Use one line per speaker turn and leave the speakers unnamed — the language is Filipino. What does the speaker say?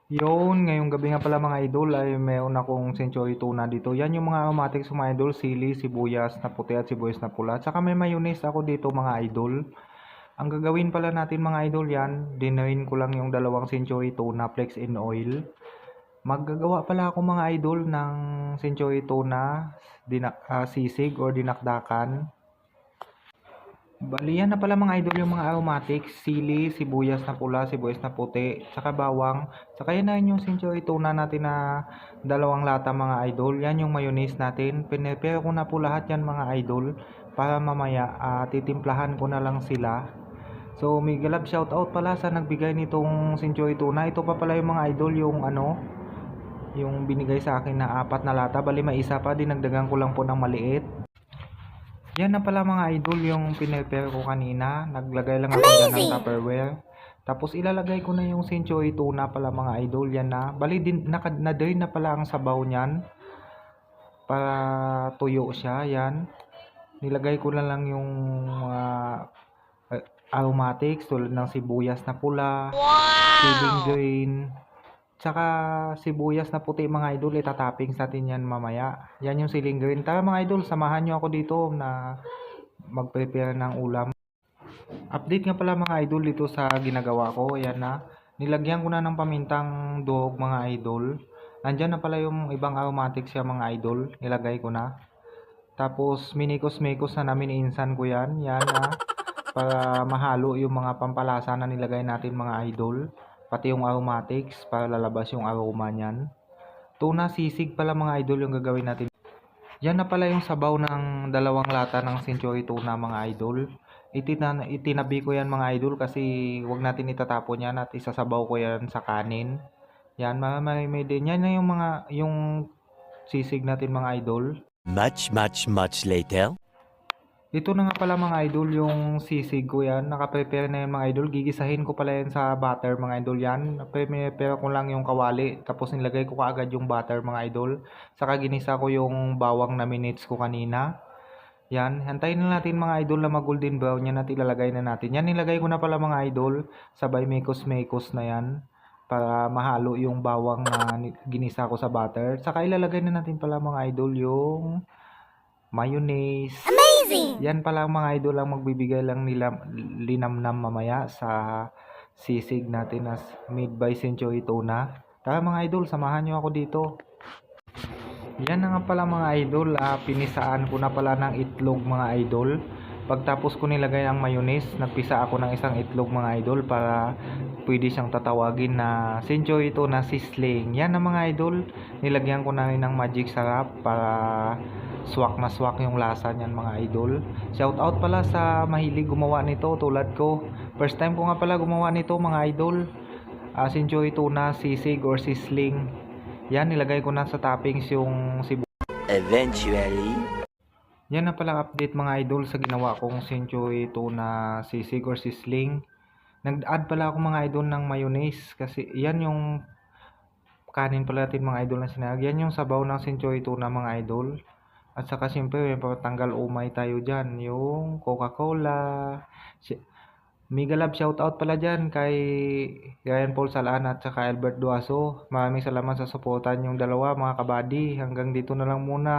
Yun, ngayong gabi nga pala mga idol ay meron akong Century tuna dito. Yan yung mga aromatics mga idol, sili, sibuyas na puti at sibuyas na pula. Tsaka may mayonnaise ako dito mga idol. Ang gagawin pala natin mga idol yan, dinayin ko lang yung dalawang Century tuna flakes in oil. Maggagawa pala ako mga idol ng Century tuna, sisig or dinakdakan. Bali yan na pala mga idol yung mga aromatics, sili, sibuyas na pula, sibuyas na puti, tsaka bawang. Tsaka yan na yung Century tuna natin na dalawang lata mga idol. Yan yung mayonnaise natin. Pinepare ko na po lahat yan mga idol para mamaya titimplahan ko na lang sila. So may galab shoutout pala sa nagbigay nitong Century tuna. Ito pa pala yung mga idol yung yung binigay sa akin na 4 na lata. Bali may isa pa, dinagdagan ko lang po ng maliit. Yan na pala mga idol yung pinrepare ko kanina. Naglagay lang ako dyan ng Tupperware. Tapos ilalagay ko na yung Century tuna pala mga idol. Yan na. Bali din, na-drain na pala ang sabaw niyan. Para tuyo siya. Yan. Nilagay ko na lang yung mga aromatics tulad ng sibuyas na pula. Siling green. Tsaka sibuyas na puti mga idol, itatoppings natin yan mamaya. Yan yung siling green. Tara mga idol, samahan nyo ako dito na mag-prepare ng ulam. Update nga pala mga idol dito sa ginagawa ko. Ayan na. Nilagyan ko na ng pamintang durog mga idol. Nandyan na pala yung ibang aromatics siya mga idol. Nilagay ko na. Tapos minikos-mikos na namin insan ko yan. Yan na. Para mahalo yung mga pampalasa na nilagay natin mga idol. Pati yung aromatics para lalabas yung aroma niyan. Tuna sisig pala mga idol yung gagawin natin. Yan na pala yung sabaw ng 2 lata ng Century tuna mga idol. Itinabi ko yan mga idol kasi wag natin itatapon yan at isasabaw ko yan sa kanin. Yan, may din. Yan na yung sisig natin mga idol.
Much later.
Ito na nga pala mga idol yung sisig ko yan. Nakaprepare na yan mga idol. Gigisahin ko pala yan sa butter mga idol yan. Prepare ko lang yung kawali. Tapos nilagay ko kaagad yung butter mga idol. Saka ginisa ko yung bawang na minutes ko kanina. Yan. Hantayin na natin mga idol na mag-golden brown yan at ilalagay na natin. Yan nilagay ko na pala mga idol. Sabay mekos-mekos na yan. Para mahalo yung bawang na ginisa ko sa butter. Saka ilalagay na natin pala mga idol yung mayonnaise. Yan pala mga idol ang magbibigay lang nila linamnam mamaya sa sisig natin as made by Century tuna. Tara mga idol, samahan nyo ako dito. Yan na nga pala mga idol, pinisaan ko na pala ng itlog mga idol. Pagtapos ko nilagay ang mayonnaise, nagpisa ako ng isang itlog mga idol para pwede siyang tatawagin na Century tuna sisling. Yan na mga idol, nilagyan ko na rin ng magic sarap para swak na swak yung lasa niyan mga idol. Shout out pala sa mahilig gumawa nito tulad ko. First time ko nga pala gumawa nito mga idol. Century tuna sisig or sisling. Yan, nilagay ko na sa toppings yung
Eventually.
Yan na pala update mga idol sa ginawa kong Century tuna sisig or sisling. Nag-add pala ako mga idol ng mayonnaise kasi yan yung kanin pala natin mga idol na sinag. Yan yung sabaw ng Century tuna mga idol. At saka siyempre may patanggal umay tayo dyan. Yung Coca-Cola. Mega love shoutout pala dyan kay Ryan Paul Salaan at saka Albert Duaso. Maraming salamat sa suportan yung dalawa mga kabady. Hanggang dito na lang muna.